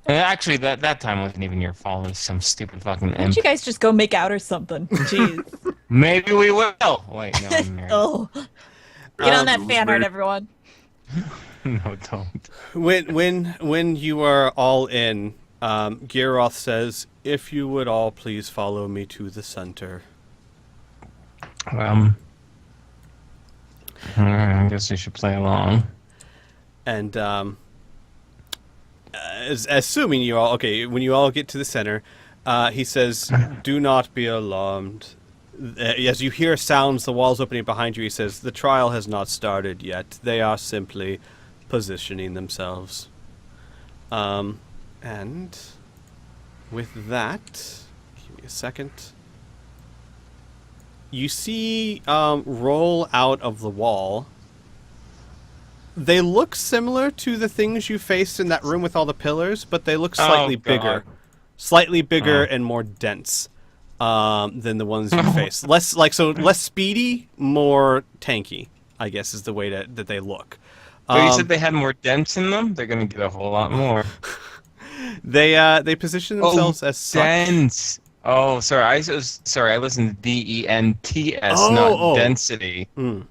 And actually, that time wasn't even your fault. It was some stupid fucking Why don't imp. you guys just go make out or something? Jeez. Maybe we will. Wait, no, I'm married. Oh. Get on that Um, fan art, weird. everyone. No, don't. When you are all in, Giroth says, "If you would all please follow me to the center." Alright, I guess we should play along. And assuming you all when you all get to the center, he says, "Do not be alarmed." As you hear sounds, the walls opening behind you, he says, "The trial has not started yet. They are simply positioning themselves." And with that, give me a second. You see roll out of the wall. They look similar to the things you faced in that room with all the pillars, but they look slightly bigger. Slightly bigger and more dense than the ones you faced. Less speedy, more tanky, I guess is the way that they look. But you said they had more dents in them? They're going to get a whole lot more. They position themselves as such. Dents. Oh, sorry. I listened to D-E-N-T-S, Oh, not density. No,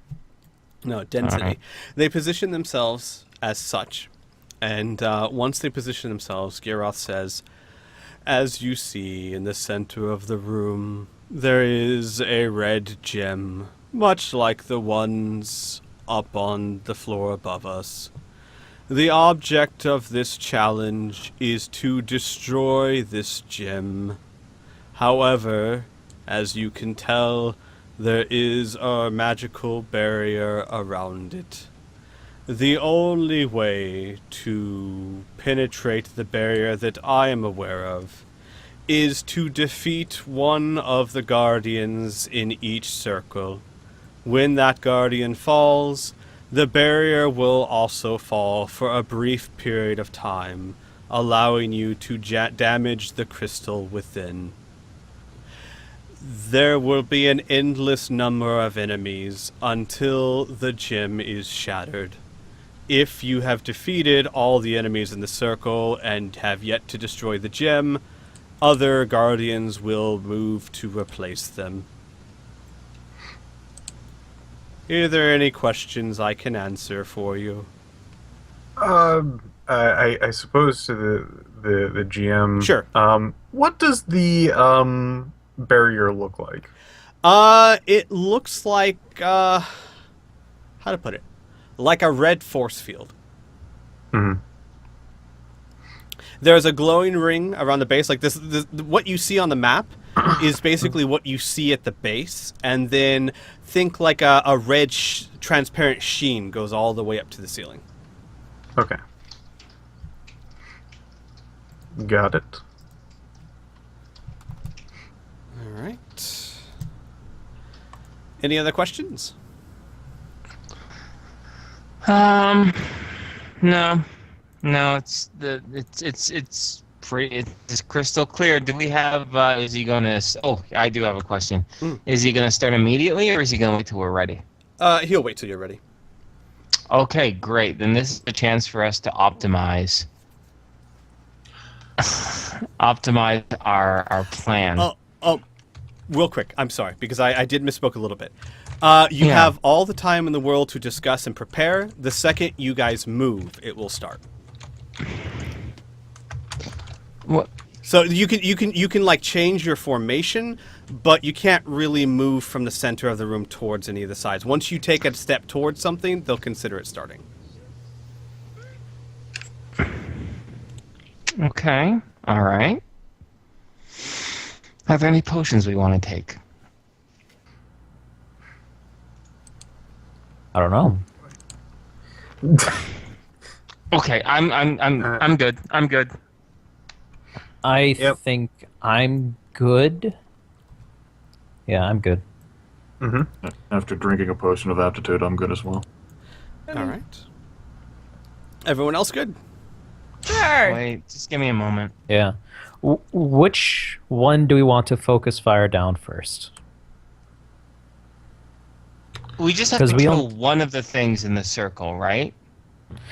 density. Alright. They position themselves as such. And once they position themselves, Giroth says, "As you see in the center of the room, there is a red gem, much like the ones up on the floor above us. The object of this challenge is to destroy this gem. However, as you can tell, there is a magical barrier around it. The only way to penetrate the barrier that I am aware of is to defeat one of the guardians in each circle. When that guardian falls, the barrier will also fall for a brief period of time, allowing you to damage the crystal within. There will be an endless number of enemies until the gem is shattered. If you have defeated all the enemies in the circle and have yet to destroy the gem, other guardians will move to replace them. Are there any questions I can answer for you?" I suppose to the GM. Sure. What does the barrier look like? It looks like, how to put it? Like a red force field. Mhm. There's a glowing ring around the base. Like this what you see on the map is basically what you see at the base. And then think like a red transparent sheen goes all the way up to the ceiling. Okay. Got it. All right. Any other questions? No, it's pretty. It's crystal clear. Do we have? Is he gonna? Oh, I do have a question. Is he gonna start immediately, or is he gonna wait till we're ready? He'll wait till you're ready. Okay, great. Then this is a chance for us to optimize our plan. Oh, real quick. I'm sorry, because I did misspoke a little bit. You Yeah. have all the time in the world to discuss and prepare. The second you guys move, it will start. What? So you can like change your formation, but you can't really move from the center of the room towards any of the sides. Once you take a step towards something, they'll consider it starting. Okay. All right. Are there any potions we want to take? I don't know. Okay, I'm good. I'm good. I Yep. think I'm good. Yeah, I'm good. After drinking a potion of aptitude, I'm good as well. All right. Everyone else good? Sure. Wait, just give me a moment. Yeah. Which one do we want to focus fire down first? We just have 'Cause to we kill don't- one of the things in the circle, right?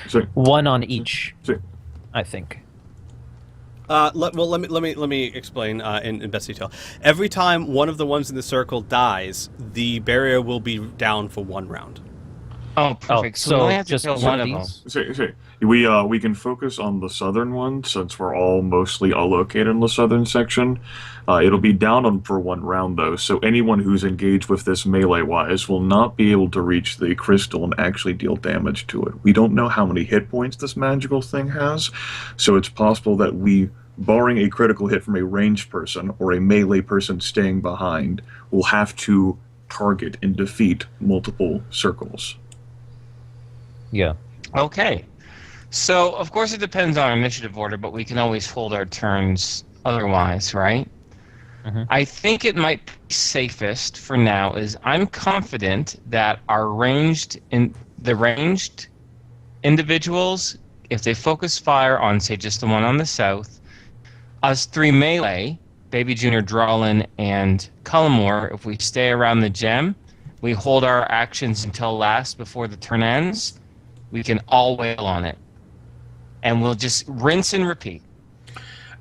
So, One on each, so I think. Let me explain in best detail. Every time one of the ones in the circle dies, the barrier will be down for 1 round. Oh, perfect. So we so only have to just kill one one of of them. these? we can focus on the southern one since we're all mostly all located in the southern section. It'll be down for 1 round though, so anyone who's engaged with this melee-wise will not be able to reach the crystal and actually deal damage to it. We don't know how many hit points this magical thing has, so it's possible that we, barring a critical hit from a ranged person or a melee person staying behind, will have to target and defeat multiple circles. Yeah. Okay. So, of course, it depends on our initiative order, but we can always hold our turns otherwise, right? Mhm. I think it might be safest for now is I'm confident that our ranged individuals, if they focus fire on, say, just the one on the south, us 3 melee, Baby Junior, Drawlin, and Cullimore, if we stay around the gem, we hold our actions until last before the turn ends, we can all wail on it. And we'll just rinse and repeat.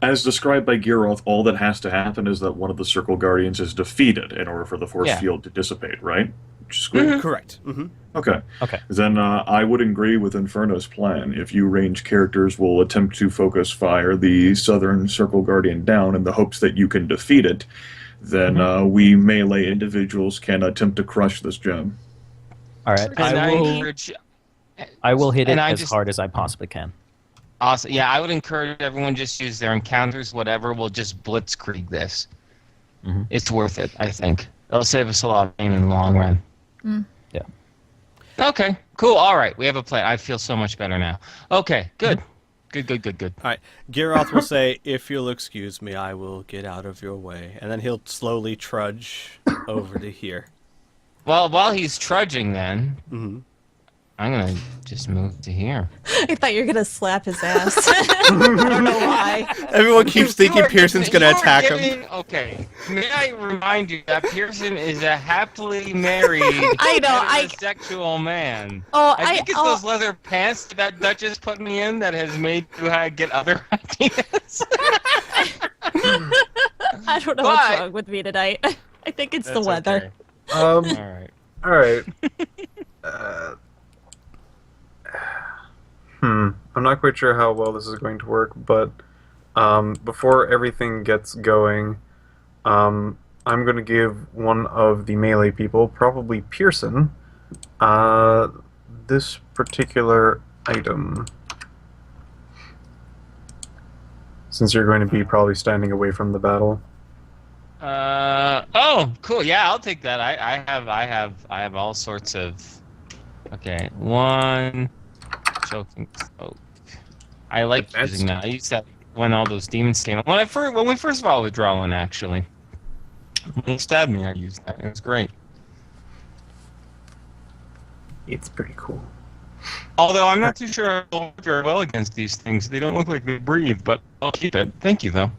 As described by Giroth, all that has to happen is that one of the Circle Guardians is defeated in order for the force Yeah. field to dissipate, right? Which is great. Correct. Mm-hmm. Okay. Okay. Then I would agree with Inferno's plan. If you range characters will attempt to focus fire the Southern Circle Guardian down in the hopes that you can defeat it, then we melee individuals can attempt to crush this gem. All right. And I will. encourage, I will hit it and I as just- hard as I possibly can. awesome. Yeah, I would encourage everyone just use their encounters, whatever. We'll just blitzkrieg this. Mhm. It's worth it, I think. It'll save us a lot of pain in the long run. Yeah. Okay, cool. All right, we have a plan. I feel so much better now. Okay, good. Good. All right. Giroth will say, "If you'll excuse me, I will get out of your way," and then he'll slowly trudge over to here. Well, while he's trudging then, Mm-hmm. I'm going to just move to here. I thought you were gonna slap his ass. I don't know why. Everyone keeps thinking Pearson's going to attack him. Okay, may I remind you that Pearson is a happily married, I know, heterosexual man. Oh, I think it's those leather pants that Duchess put me in that has made you get other ideas. I don't know But- what's wrong with me tonight. I think it's the That's weather. okay. All All right. right. I'm not quite sure how well this is going to work, but before everything gets going, I'm going to give one of the melee people, probably Pearson, this particular item. Since you're going to be probably standing away from the battle. Oh, cool. Yeah, I'll take that. I have all sorts of. Okay, 1 choking smoke. I like That's- using that. I used that when all those demons came. When we first of all withdraw one actually. When he stabbed me, I used that. It was great. It's pretty cool. Although I'm not too sure I'll work very well against these things. They don't look like they breathe, but I'll keep it. Thank you, though.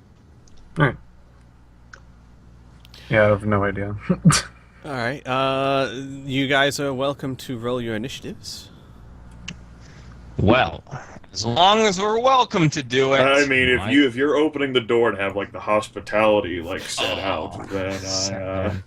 Alright. Yeah, I have no idea. All right. You guys are welcome to roll your initiatives. Well, as long as we're welcome to do it. I mean, if you're opening the door and have like the hospitality like set out, then man.